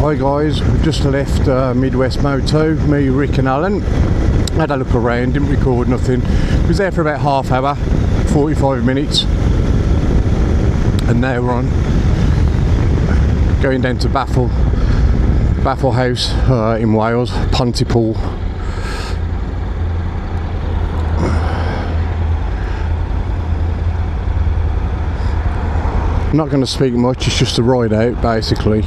Hi guys, we've just left Midwest Moto, me, Rick and Alan. Had a look around, didn't record nothing. Was there for about half hour, 45 minutes. And now we're on, going down to Baffle Haus in Wales, Pontypool. I'm not going to speak much, it's just a ride out basically.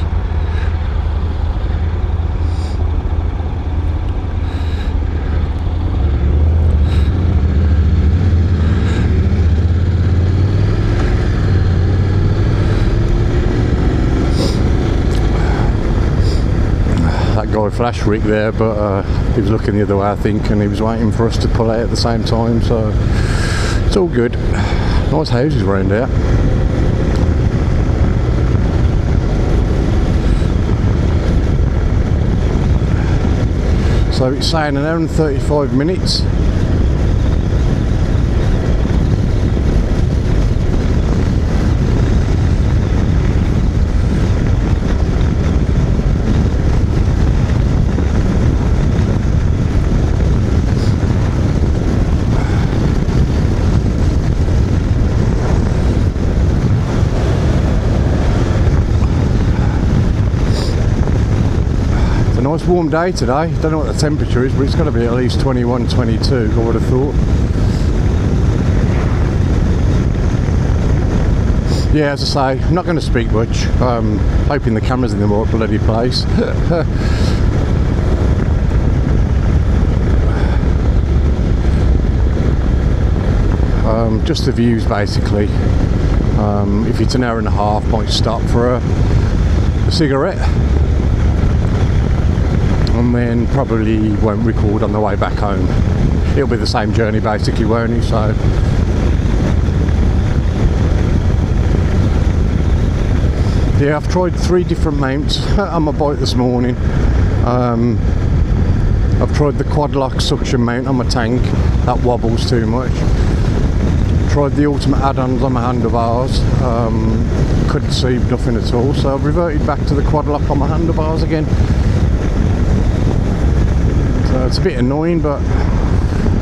Guy flashed Rick there, but he was looking the other way I think, and he was waiting for us to pull out at the same time, so it's all good. Nice houses around here. So it's saying an hour and 35 minutes. Nice warm day today. Don't know what the temperature is, but it's got to be at least 21, 22, I would have thought. Yeah, as I say, I'm not going to speak much. Hoping the camera's in the right bloody place. Just the views basically. If it's an hour and a half, might stop for a cigarette. And then probably won't record on the way back home. It'll be the same journey basically, won't it? So yeah, I've tried 3 different mounts on my bike this morning. I've tried the quad lock suction mount on my tank, that wobbles too much. Tried the ultimate add-ons on my handlebars, couldn't see nothing at all, so I've reverted back to the quad lock on my handlebars again. It's a bit annoying, but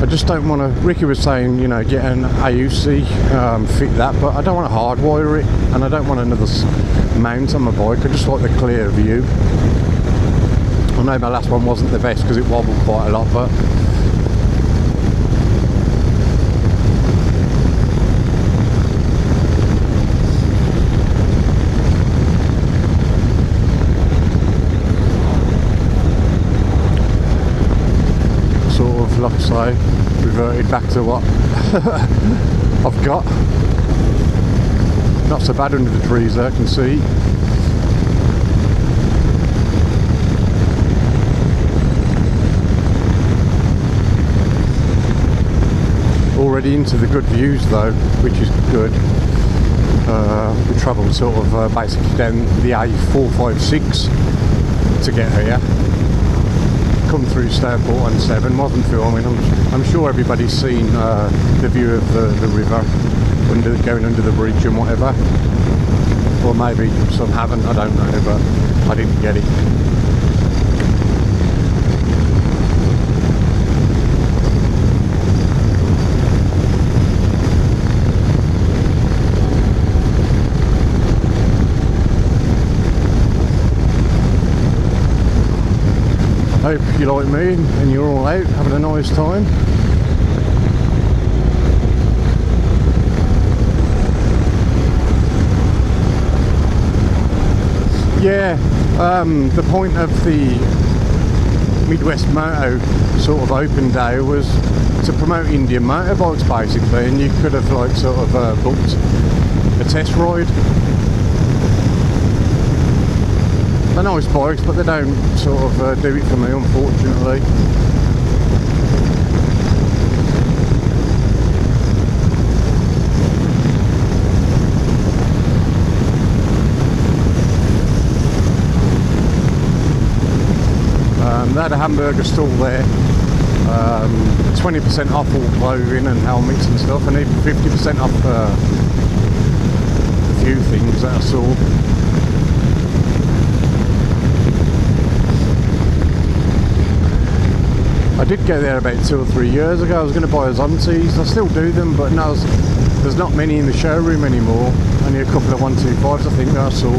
I just don't want to. Ricky was saying, you know, get an AUC, fit that, but I don't want to hardwire it, and I don't want another mount on my bike. I just like the clear view. I know my last one wasn't the best because it wobbled quite a lot, but like I say, reverted back to what I've got. Not so bad under the trees there, I can see. Already into the good views though, which is good. We travelled sort of basically down the A456 to get here. Come through Stourport on 7, wasn't filming. I'm sure everybody's seen the view of the river going under the bridge and whatever, or maybe some haven't, I don't know, but I didn't get it. Hope you like me and you're all out having a nice time. Yeah, the point of the Midwest Moto sort of open day was to promote Indian motorbikes basically, and you could have like sort of booked a test ride. They're nice bikes, but they don't sort of do it for me, unfortunately. They had a hamburger stall there, 20% off all clothing and helmets and stuff, and even 50% off a few things that I saw. I did get there about 2 or 3 years ago. I was going to buy a Zontes. I still do them, but now there's not many in the showroom anymore. Only a couple of 125s I think that I saw.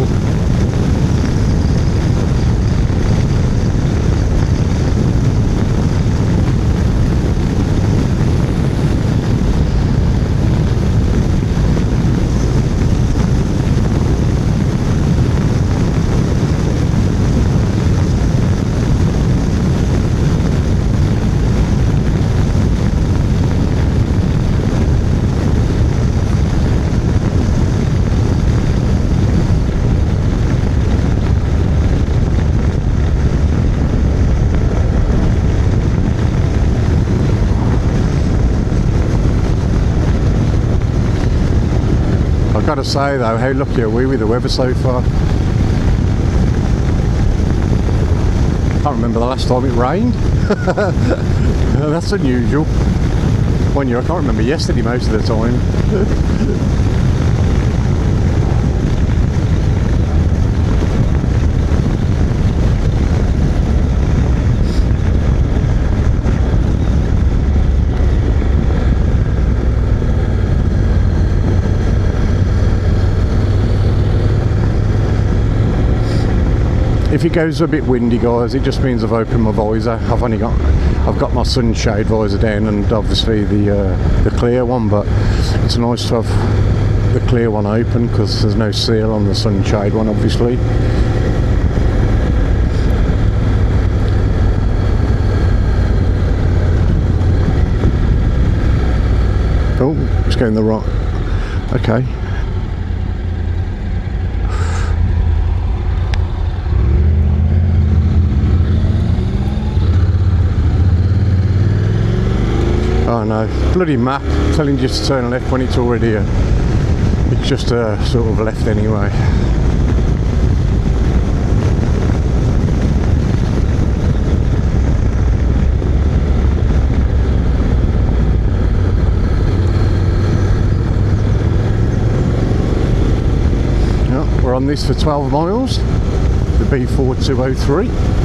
I've got to say though, how lucky are we with the weather so far? Can't remember the last time it rained. That's unusual. One year, I can't remember yesterday most of the time. If it goes a bit windy, guys, it just means I've opened my visor. I've got my sunshade visor down and obviously the clear one, but it's nice to have the clear one open because there's no seal on the sunshade one, obviously. Oh, it's going the right. Okay. Oh no, bloody map telling you to turn left when it's already it's just sort of left anyway. Yeah, we're on this for 12 miles, the B4203.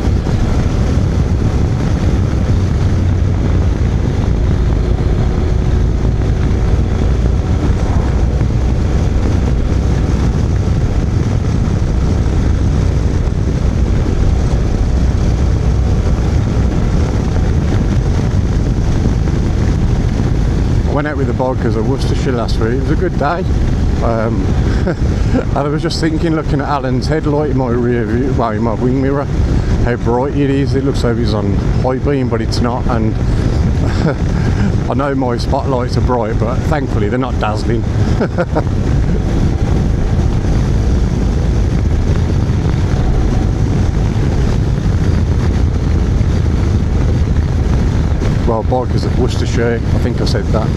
Went out with the bikers at Worcestershire last week. It was a good day. And I was just thinking, looking at Alan's headlight in my rear view, well, in my wing mirror, how bright it is. It looks like he's on high beam, but it's not. And I know my spotlights are bright, but thankfully they're not dazzling. Well, bikers at Worcestershire, I think I said that.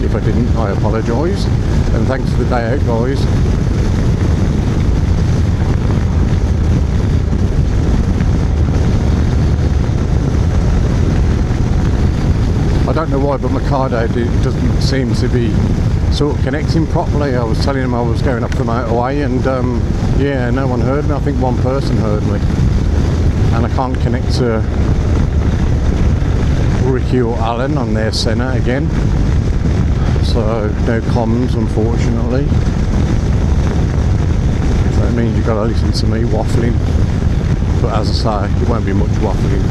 If I didn't, I apologise. And thanks for the day out, guys. I don't know why, but my car doesn't seem to be sort of connecting properly. I was telling him I was going up the motorway and yeah, no one heard me. I think one person heard me. And I can't connect to Ricky or Alan on their centre again, so no comms unfortunately. So that means you've got to listen to me waffling, but as I say, it won't be much waffling.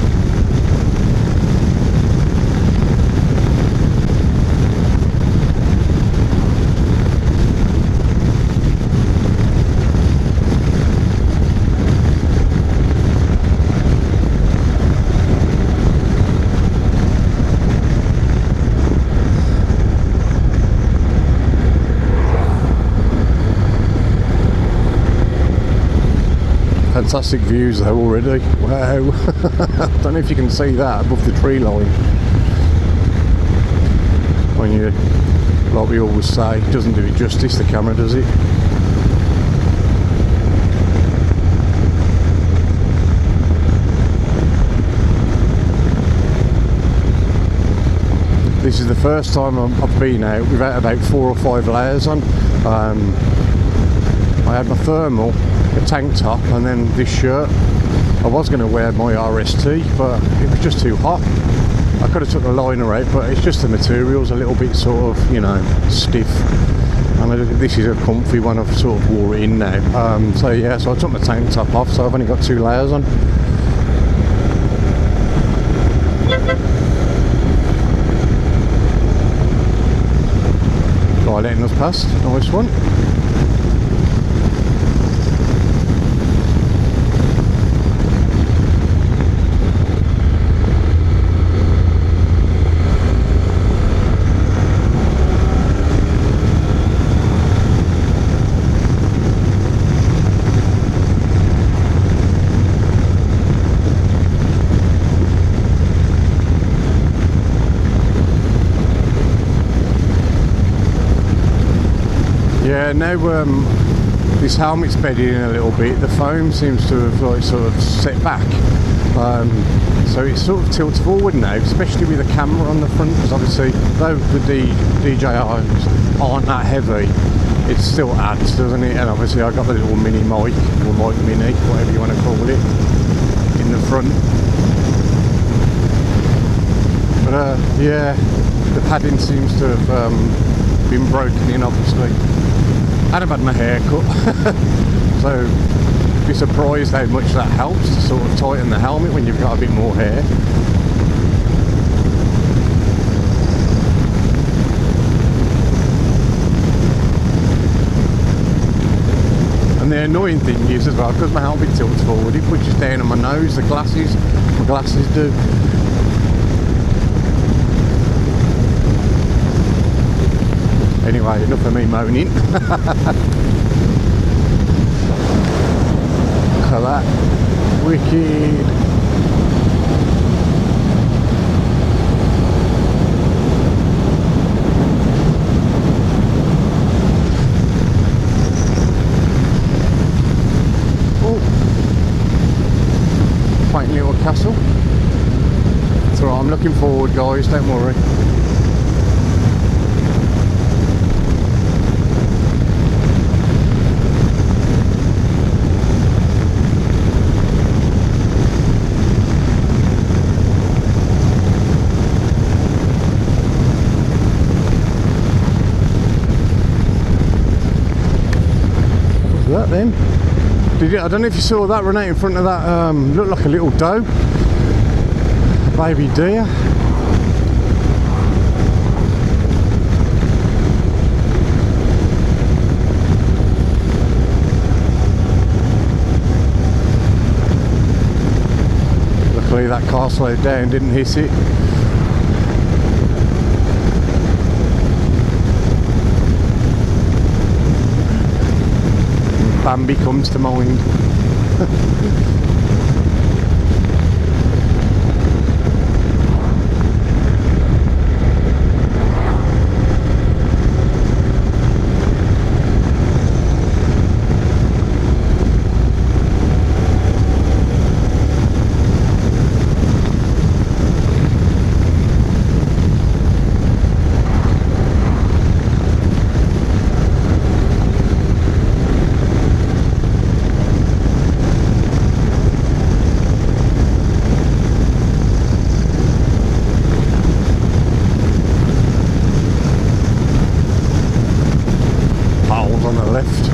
Fantastic views though already. Wow. Don't know if you can see that above the tree line. When you, like we always say, it doesn't do it justice, the camera, does it? This is the first time I've been out without about 4 or 5 layers on. I had my thermal, a tank top, and then this shirt. I was going to wear my RST, but it was just too hot. I could have took the liner out, but it's just the material's a little bit sort of, you know, stiff. And this is a comfy one. I've sort of wore it in now. So yeah, so I took my tank top off, so I've only got 2 layers on. Guy letting us past, nice one. Yeah, now this helmet's bedded in a little bit. The foam seems to have like sort of set back, so it sort of tilts forward now, especially with the camera on the front. Because obviously, though the DJIs aren't that heavy, it still adds, doesn't it? And obviously, I've got the little mini mic, or mic mini, whatever you want to call it, in the front. But yeah, the padding seems to have been broken in, obviously. And I've had my hair cut, so be surprised how much that helps to sort of tighten the helmet when you've got a bit more hair. And the annoying thing is as well, because my helmet tilts forward, it pushes down on my nose, my glasses do. Anyway, enough of me moaning. Look at that. Wicked. Oh. Quaint little castle. It's alright, I'm looking forward, guys, don't worry. That then? I don't know if you saw that run out in front of that, looked like a little doe, a baby deer. Luckily that car slowed down, didn't hit it. Bambi comes to mind. On the left.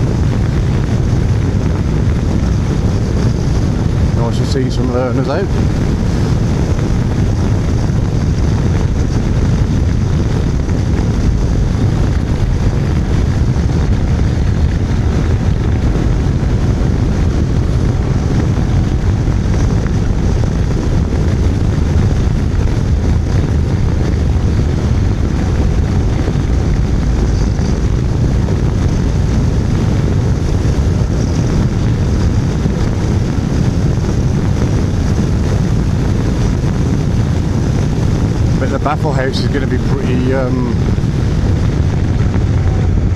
Nice to see some learners out. The Baffle house is going to be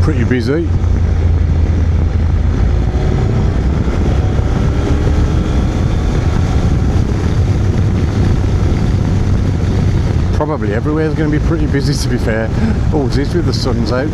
pretty busy. Probably everywhere is going to be pretty busy, to be fair. Oh, this with the sun's out.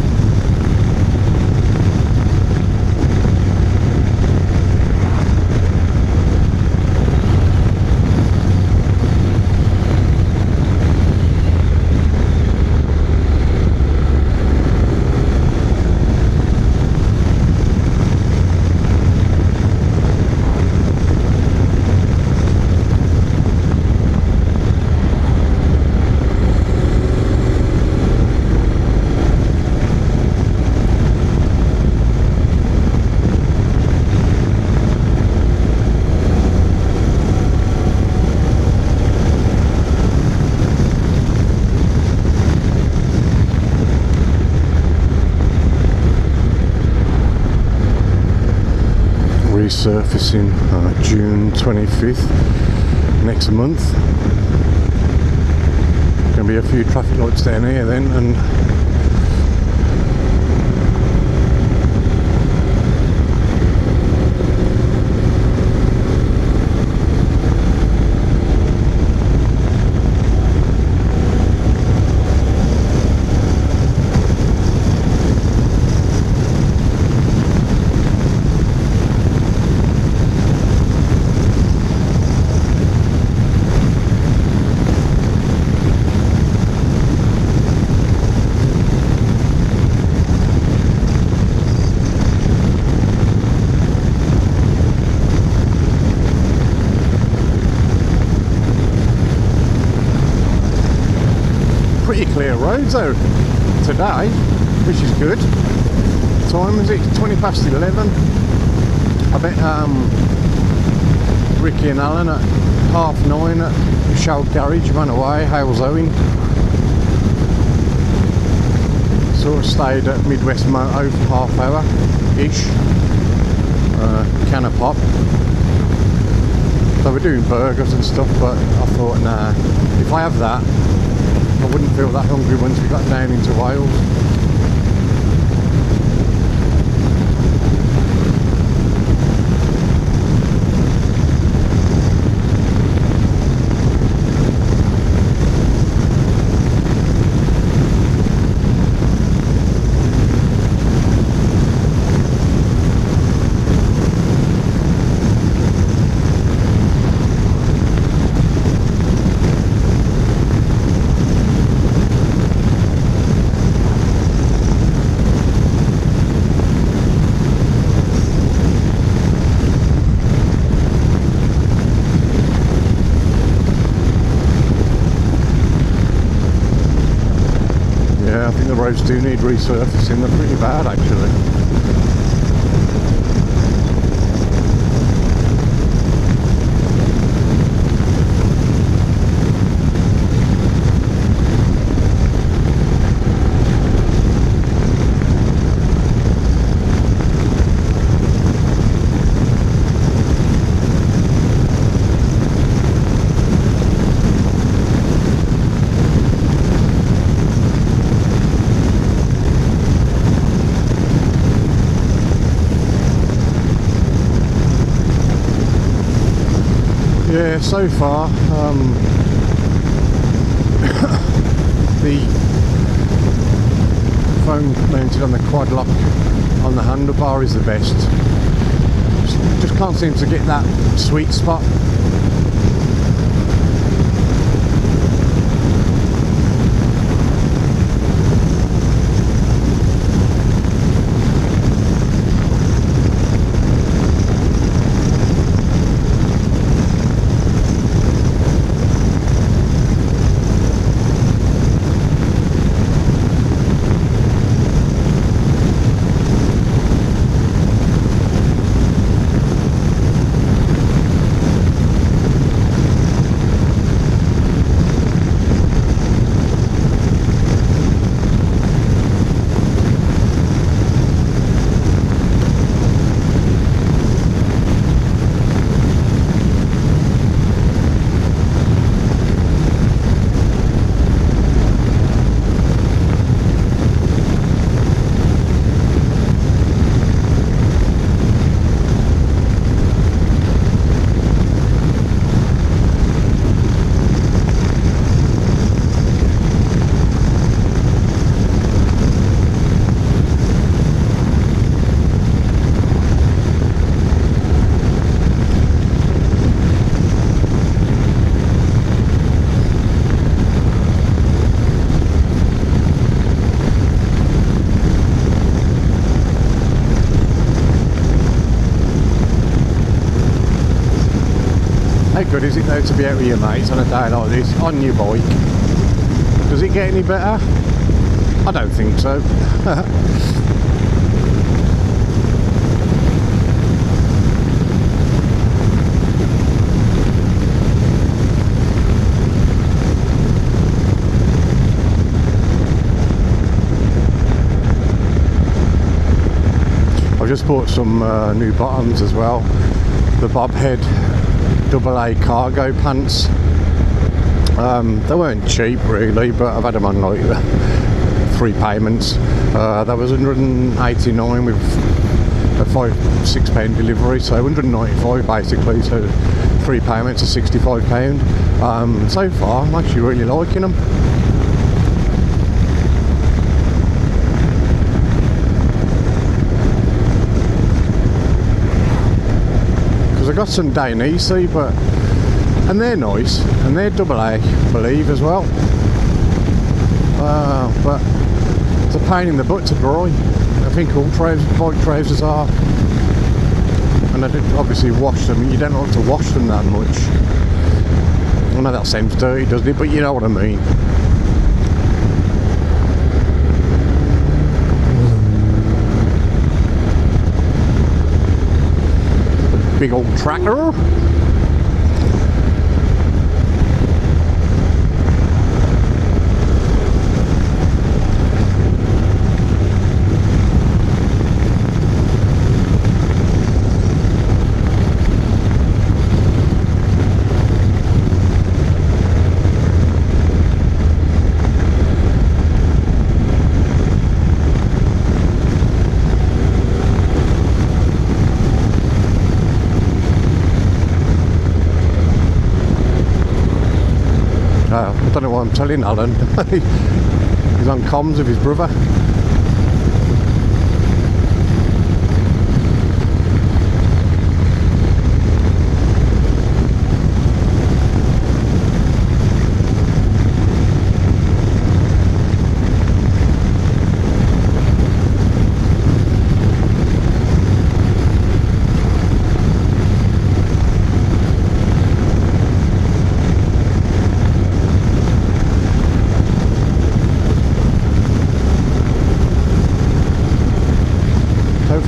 resurfacing June 25th next month. Gonna be a few traffic lights down here then, and pretty clear roads though today, which is good. Time is it? 20 past 11. I bet Ricky and Alan at 9:30 at Shell Garage ran away. Haus owing. Sort of stayed at Midwest Moto for half hour ish. Can of pop. So we're doing burgers and stuff, but I thought, nah, if I have that, I wouldn't feel that hungry once we got down into Wales. I think the roads do need resurfacing, they're pretty bad actually. Yeah, so far the phone mounted on the quad lock on the handlebar is the best. Just can't seem to get that sweet spot. How good is it though to be out with your mates on a day like this, on your bike? Does it get any better? I don't think so. I just bought some new bottoms as well. The Bobhead AA cargo pants. They weren't cheap really, but I've had them on like 3 payments. That was 189 with a £5-6 delivery, so 195 basically, so 3 payments of £65. So far I'm actually really liking them. Because I got some Dainese, and they're nice, and they're AA, I believe, as well. But it's a pain in the butt to dry. I think all bike trousers are. And I didn't obviously wash them. You don't like to wash them that much. I know that sounds dirty, doesn't it? But you know what I mean. Big old tractor. I don't know why I'm telling Alan. He's on comms with his brother.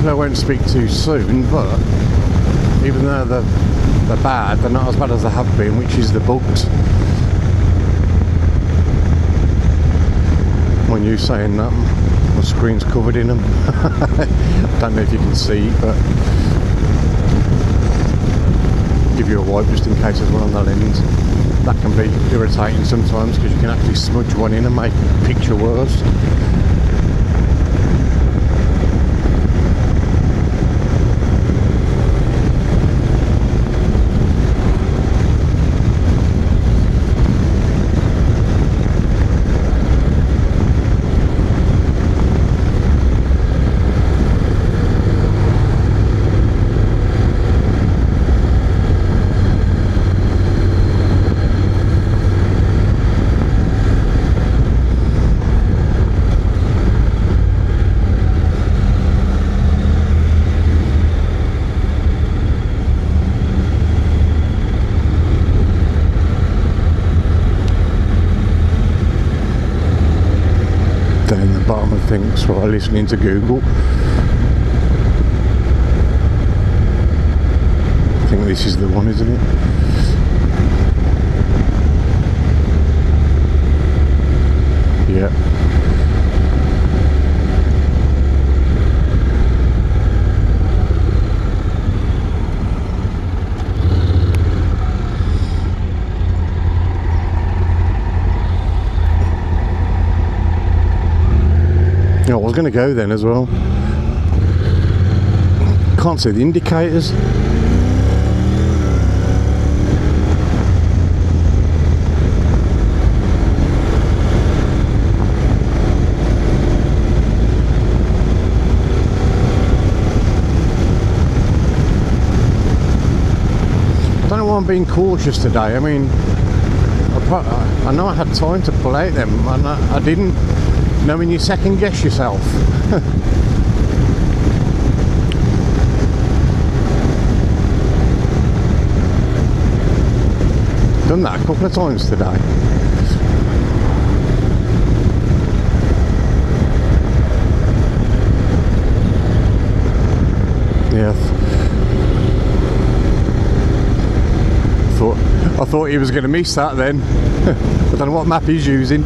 I won't speak too soon, but even though they're bad, they're not as bad as they have been, which is the bugs. When you saying that, my screen's covered in them. I don't know if you can see, but give you a wipe just in case there's one on the lens. That can be irritating sometimes because you can actually smudge one in and make the picture worse. Down the bottom of things while listening to Google. I think this is the one, isn't it? Yeah. I was going to go then as well. Can't see the indicators. I don't know why I'm being cautious today. I mean, I know I had time to pull out them and I didn't. Knowing you second guess yourself. Done that a couple of times today. Yeah. I thought he was going to miss that then. I don't know what map he's using.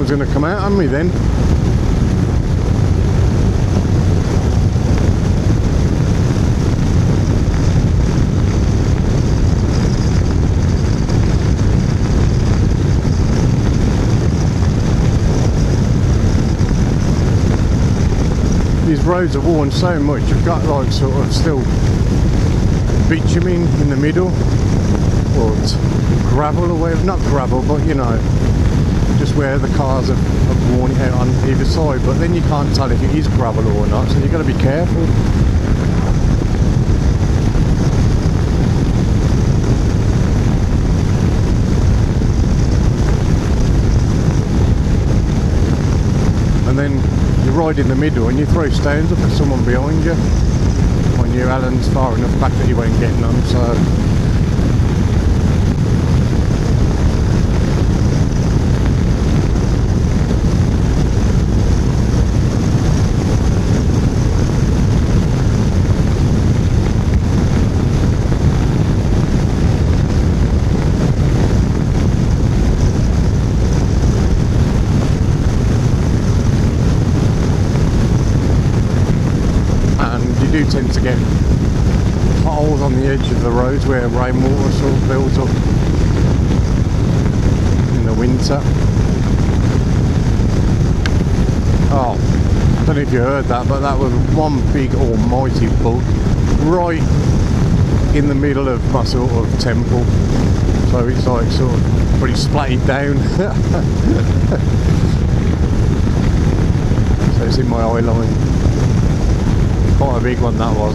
someone's going to come out on me then. These roads are worn so much, you've got like sort of still bitumen in the middle, or gravel or whatever, not gravel, but you know, just where the cars have worn it out on either side, but then you can't tell if it is gravel or not, so you've got to be careful. And then you ride in the middle and you throw stones up at someone behind you. Mind you, Alan's far enough back that he won't get none, so. Do tend to get potholes on the edge of the roads where rainwater sort of builds up in the winter. Oh, I don't know if you heard that, but that was one big almighty bug right in the middle of my sort of temple. So it's like sort of pretty splatted down. So it's in my eye line. Quite a big one that was.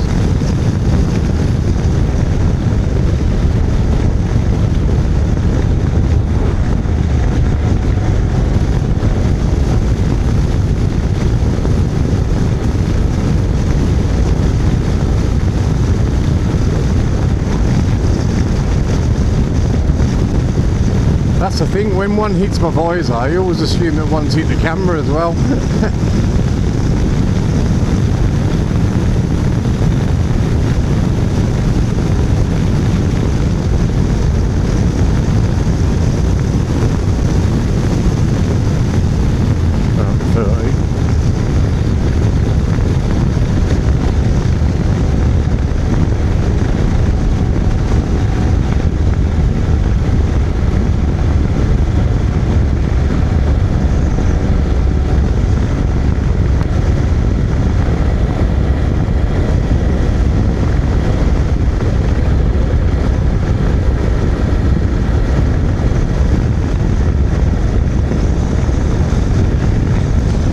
That's the thing, when one hits my visor, I always assume that one's hit the camera as well.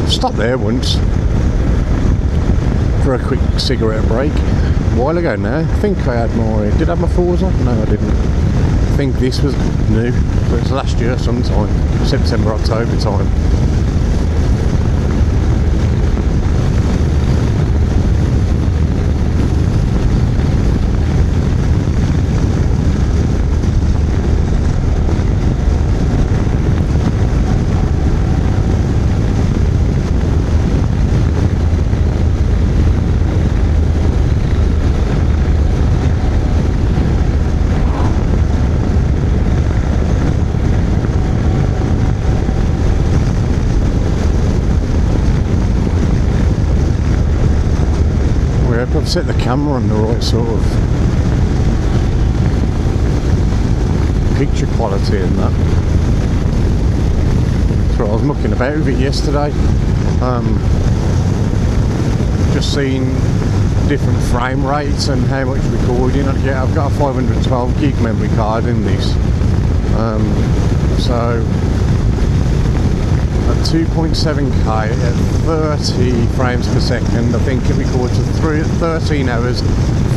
Stopped there once for a quick cigarette break a while ago now. I think I had my, did I have my Forza? No, I didn't. I think this was new, but it was last year sometime, September, October time. I've set the camera on the right sort of picture quality and that. So I was mucking about with it yesterday. Just seeing different frame rates and how much recording I get. I've got a 512 gig memory card in this. So at 2.7K at 30 frames per second, I think it records at 13 hours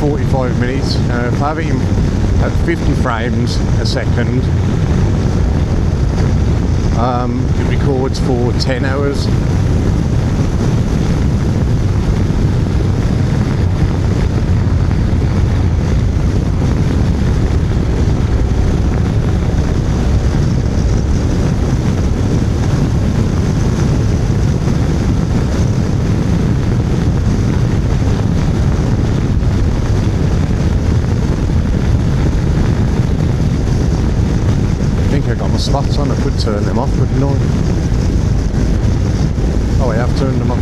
45 minutes. If I have it at 50 frames a second, it records for 10 hours. Spots on, I could turn them off, couldn't I? Oh, I have turned them off.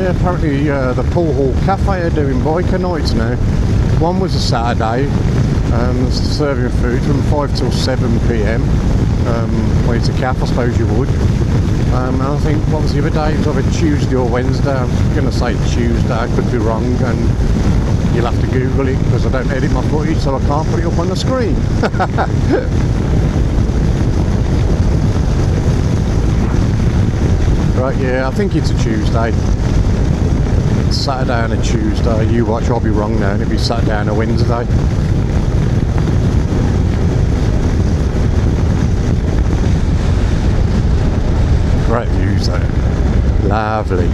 Apparently the Pool Hall Cafe are doing biker nights now. One was a Saturday, serving food from 5 till 7 p.m. When it's a cafe, I suppose you would. And I think, what was the other day? It was either Tuesday or Wednesday. I'm going to say Tuesday, I could be wrong, and you'll have to Google it because I don't edit my footage, so I can't put it up on the screen. Right, yeah, I think it's a Tuesday. Saturday and a Tuesday. You watch, I'll be wrong now, and it'll be Saturday and a Wednesday. Great views though. Lovely.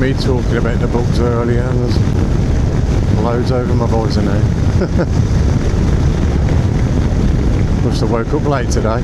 Me talking about the books earlier, and there's loads over my visor now. Must have woke up late today.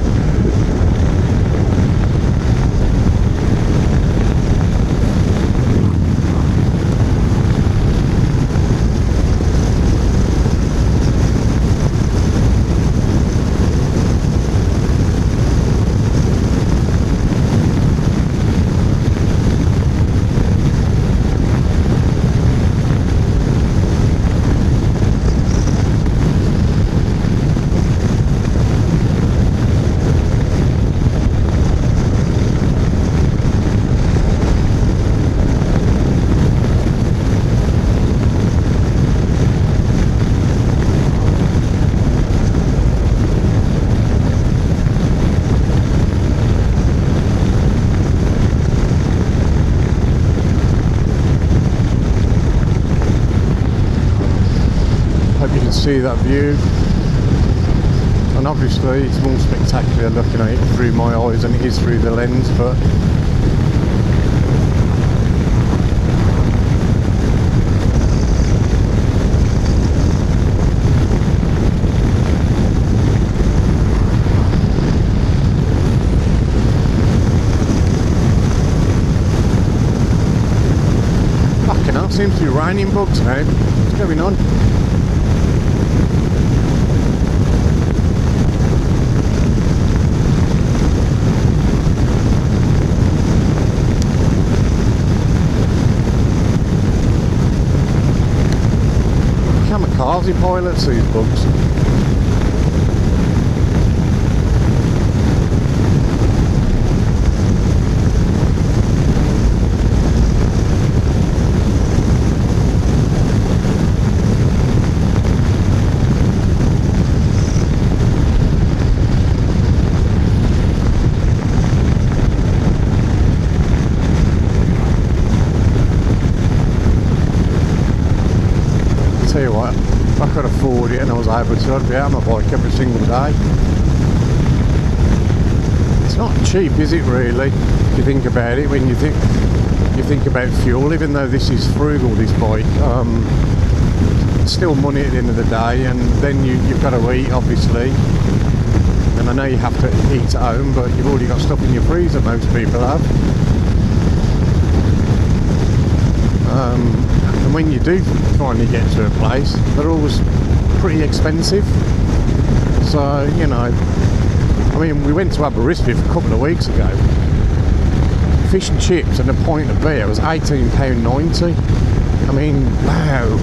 See that view, and obviously it's more spectacular looking at it through my eyes than it is through the lens, but fucking hell, seems to be raining bugs now. What's going on? Kamikaze pilots, these bugs. Tell you what, if I could afford it and I was able to, I'd be out on my bike every single day. it's not cheap, is it really? If you think about it, when you think about fuel, even though this is frugal, this bike, it's still money at the end of the day, and then you've got to eat, obviously. And I know you have to eat at home, but you've already got stuff in your freezer, most people have. And when you do finally get to a place, they're always pretty expensive. So, you know, I mean, we went to Aberystwyth a couple of weeks ago. Fish and chips and a pint of beer was £18.90. I mean, wow.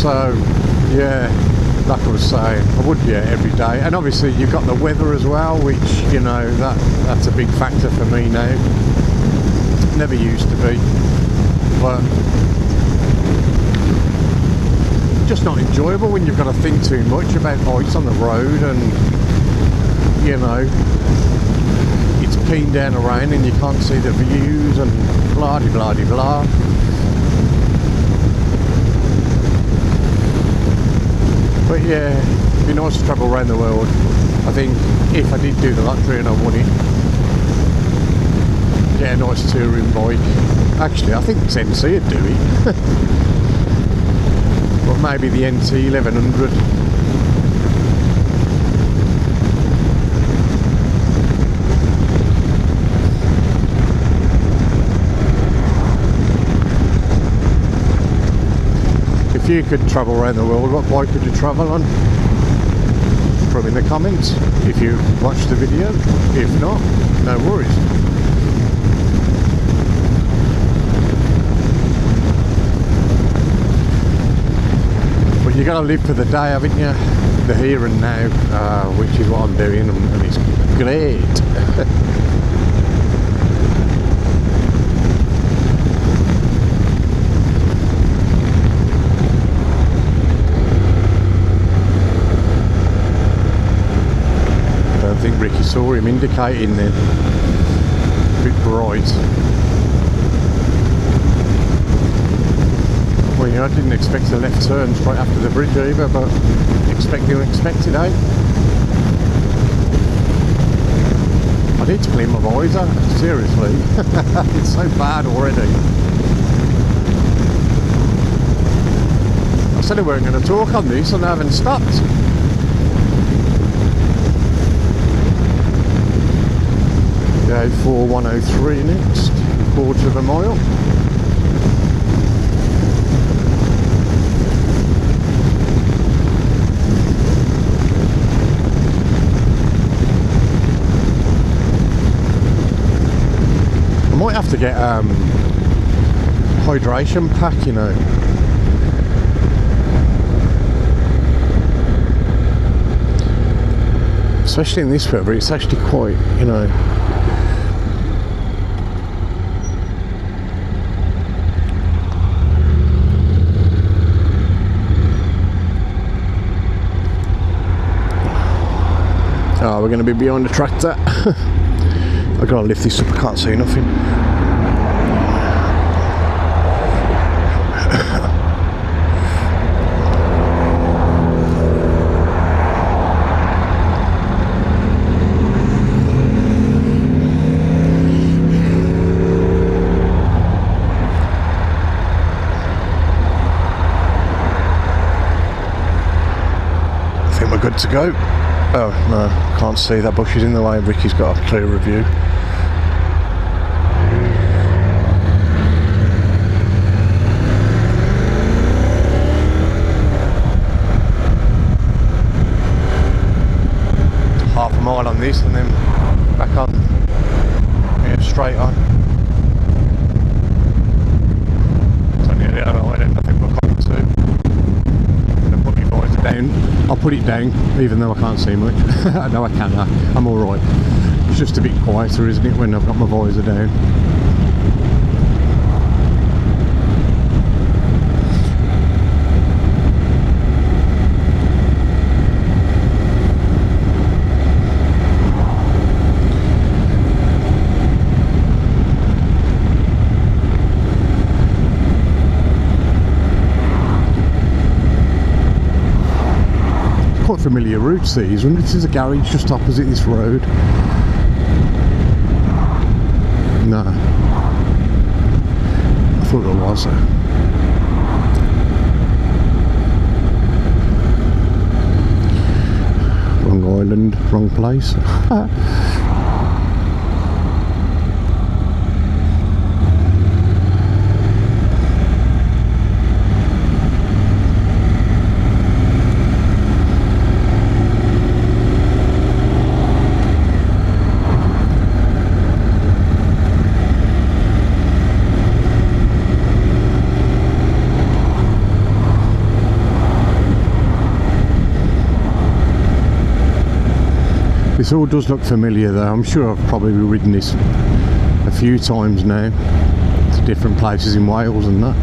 So, yeah, like I was saying, I would be out every day. And obviously you've got the weather as well, which, you know, that's a big factor for me now. Never used to be. But just not enjoyable when you've got to think too much about ice on the road, and, you know, it's peeing down the rain and you can't see the views and blah-de-blah-de-blah. But yeah, it'd be nice to travel around the world. I think if I did do the lottery and I won it, get a nice touring bike. Actually, I think this NC would do it. But maybe the NC1100. If you could travel around the world, what bike would you travel on? Put them in the comments if you watched the video. If not, no worries. But you got to live for the day, haven't you? The here and now, which is what I'm doing, and it's great. I think Ricky saw him indicating then. A bit bright. Well, yeah, I didn't expect a left turn straight after the bridge either, but expect the unexpected, eh? I need to clean my visor, seriously. It's so bad already. I said I weren't going to talk on this and I haven't stopped. Go for 103 next, quarter of a mile. I might have to get hydration pack, you know. Especially in this weather, it's actually quite, you know. Oh, we're going to be behind the tractor. I've got to lift this up, I can't see nothing. I think we're good to go. Oh no, can't see, that bush is in the way. Ricky's got a clearer view. Half a mile on this and then back on. Yeah, straight on. It's only the other way, I think we're coming to. Put my visor down. I'll put it down, even though I can't see much. No, I can. I'm alright. It's just a bit quieter, isn't it, when I've got my visor down. familiar routes these. And this is a garage just opposite this road. No, I thought there was. Wrong island, wrong place. This all does look familiar though. I'm sure I've probably ridden this a few times now to different places in Wales and that.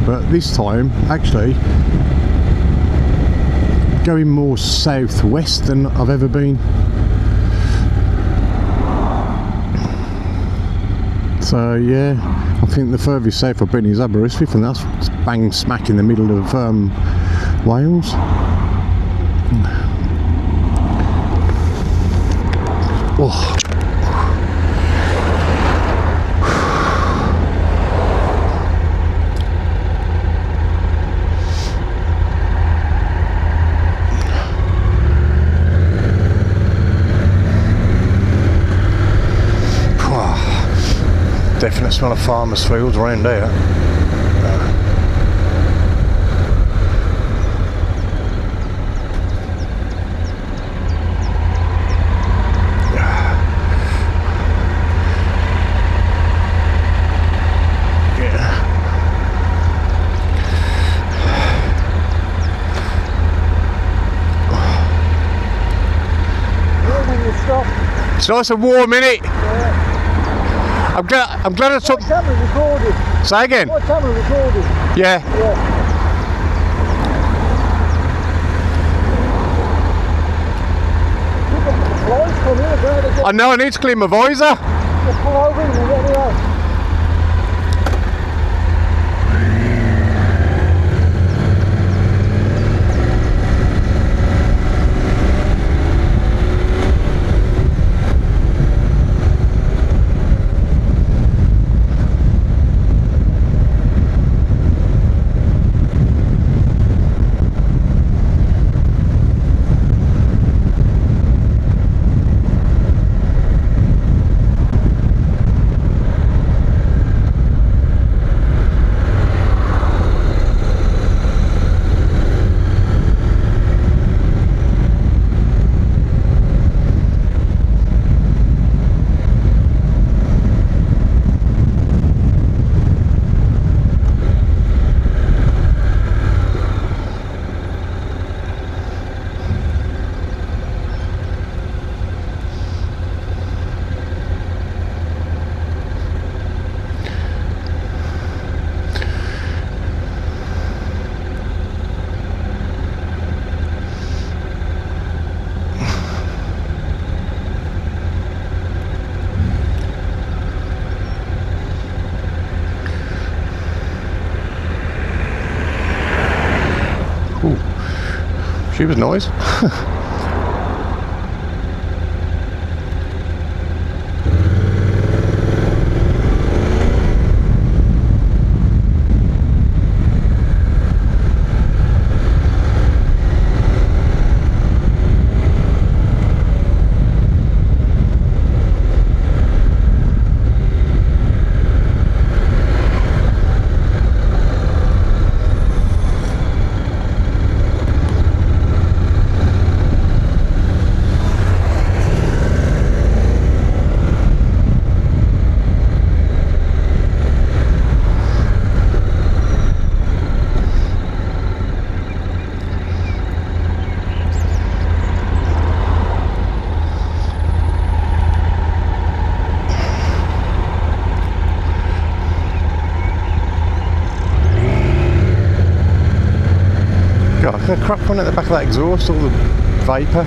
But this time, actually, going more southwest than I've ever been. So yeah, I think the furthest south I've been is Aberystwyth, and that's bang smack in the middle of Wales. Oh. Definite smell of farmers' fields around here. It's nice and warm, innit? Yeah. I'm glad I took. What time we recorded? Say again? What time we recorded? Yeah. I know, I need to clean my visor. Just pull over and get it out. She was nice. God, I'm going to crack one at the back of that exhaust, all the vapour.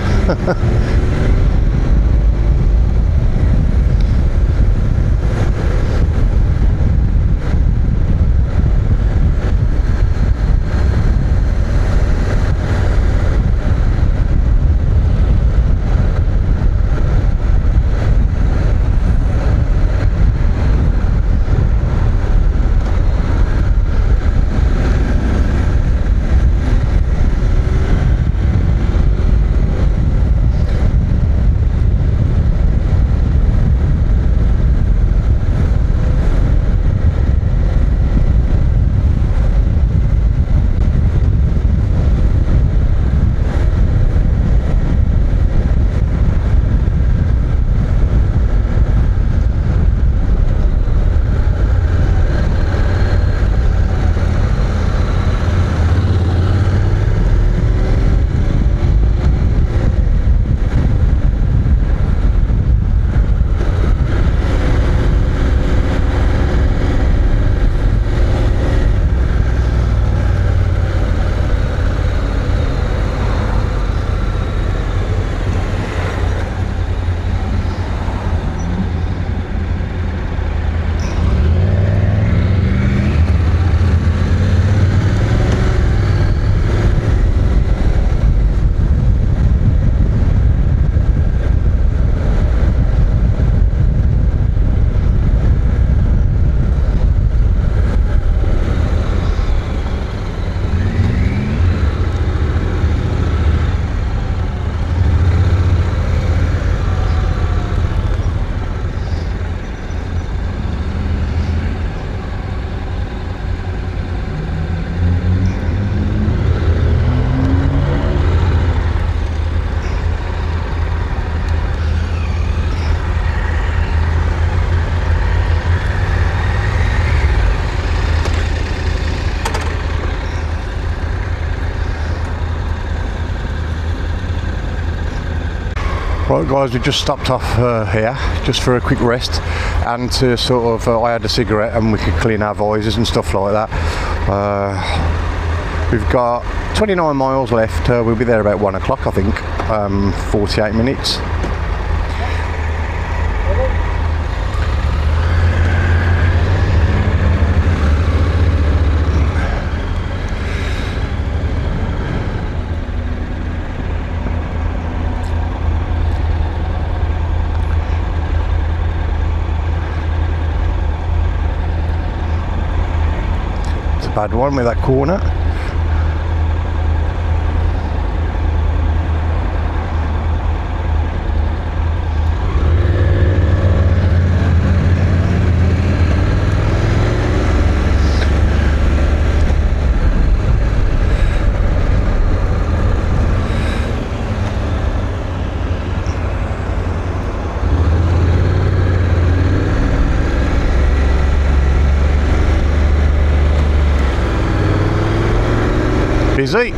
Right guys, we just stopped off here just for a quick rest and to sort of, I had a cigarette and we could clean our visors and stuff like that. We've got 29 miles left, we'll be there about 1 o'clock I think, 48 minutes. Bad one with that corner. Busy.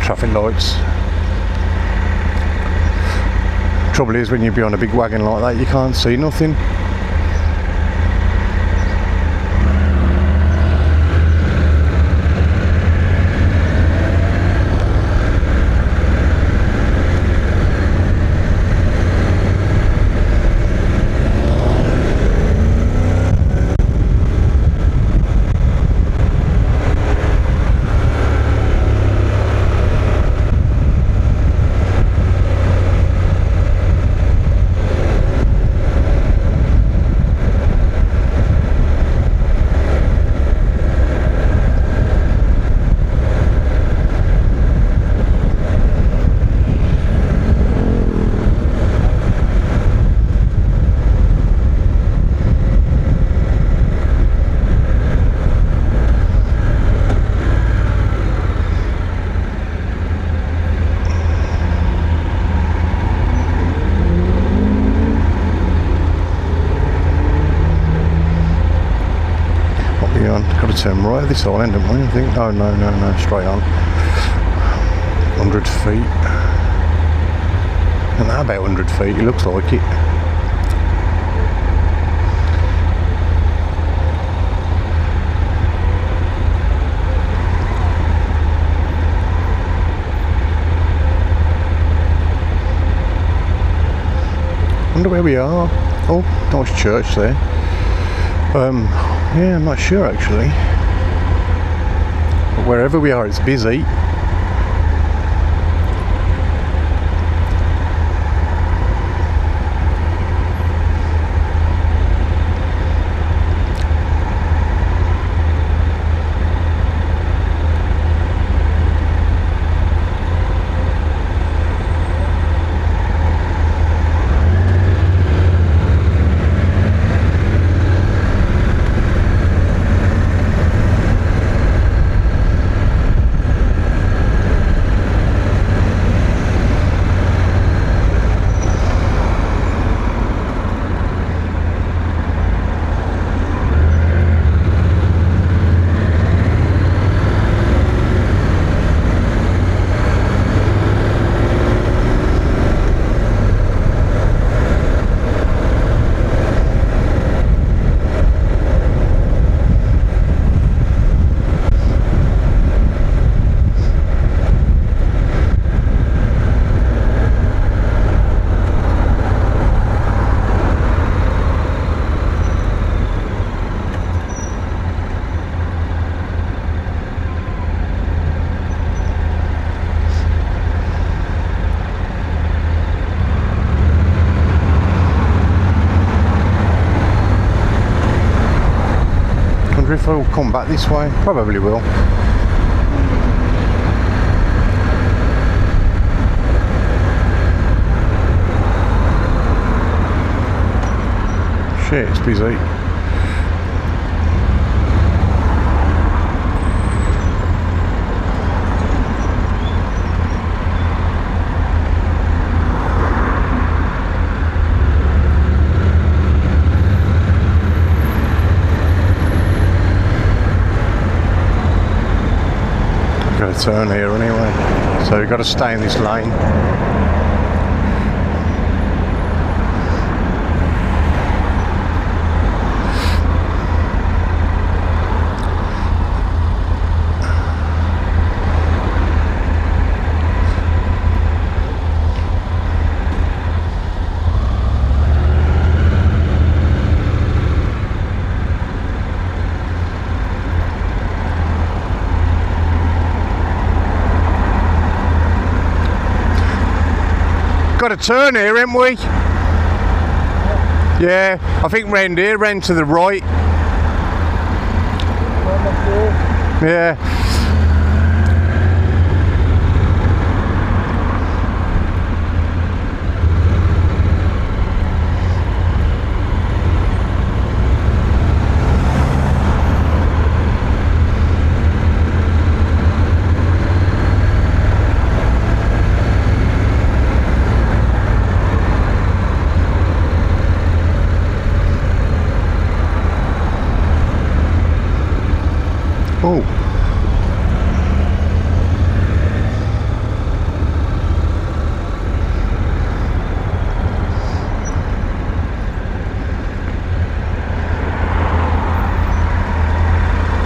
Traffic lights. Trouble is when you're behind a big wagon like that you can't see nothing. Got to turn right at this island, haven't we? I think. Oh no, straight on. 100 feet. And that about 100 feet, it looks like it. Wonder where we are. Oh, nice church there. Yeah, I'm not sure actually. But wherever we are, it's busy. we'll come back this way. Probably will. Shit, it's busy. Got to turn here anyway, so we've got to stay in this lane. Got a turn here, haven't we? Yeah, I think round here, round to the right. Yeah. Oh.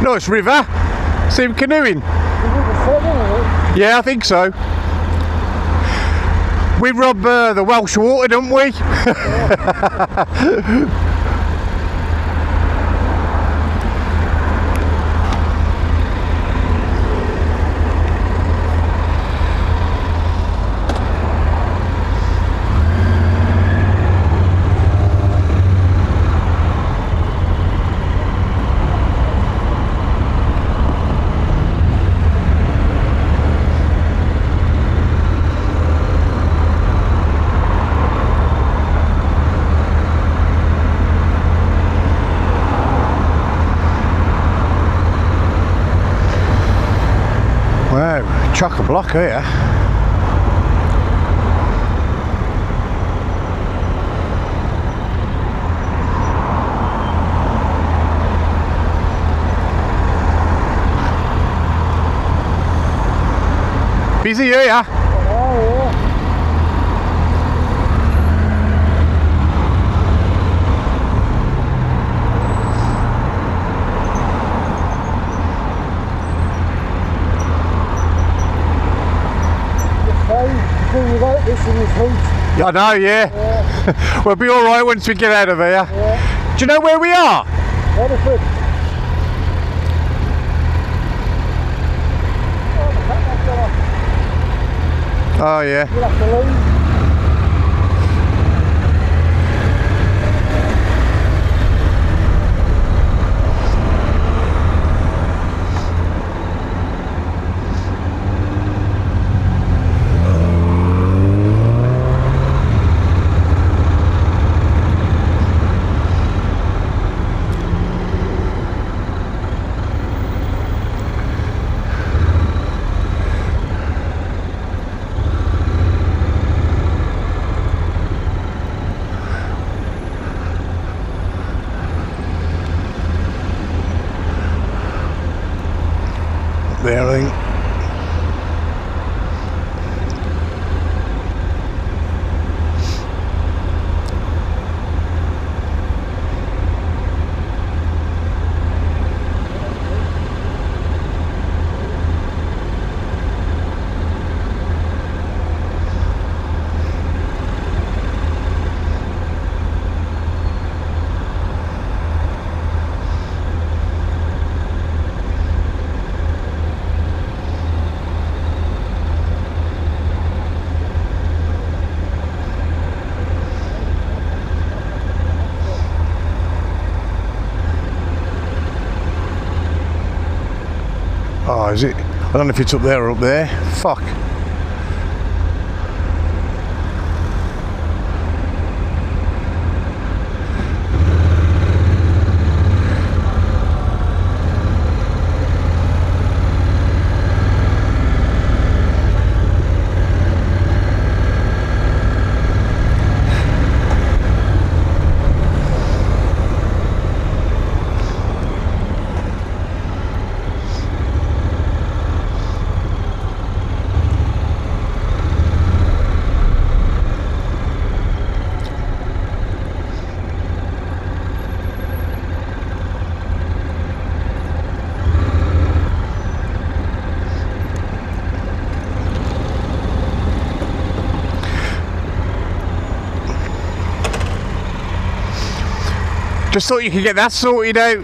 Nice river. See him canoeing. Yeah, I think so. We rob the Welsh water, don't we? Wow, chock-a-block here. Busy here. Oh, yeah. Without this in this heat. I know, yeah. We'll be alright once we get out of here. Yeah. Do you know where we are? Waterford. Oh, yeah. You'll have to leave. don't know if it's up there or up there. Fuck. Just thought you could get that sorted out.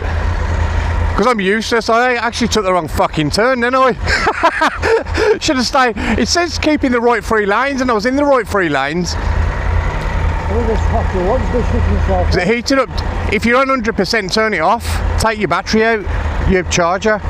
Because I'm useless, I actually took the wrong fucking turn, didn't I? Should have stayed. It says keep in the right 3 lanes, and I was in the right 3 lanes. Is it heated up? If you're on 100%, turn it off. Take your battery out, your charger.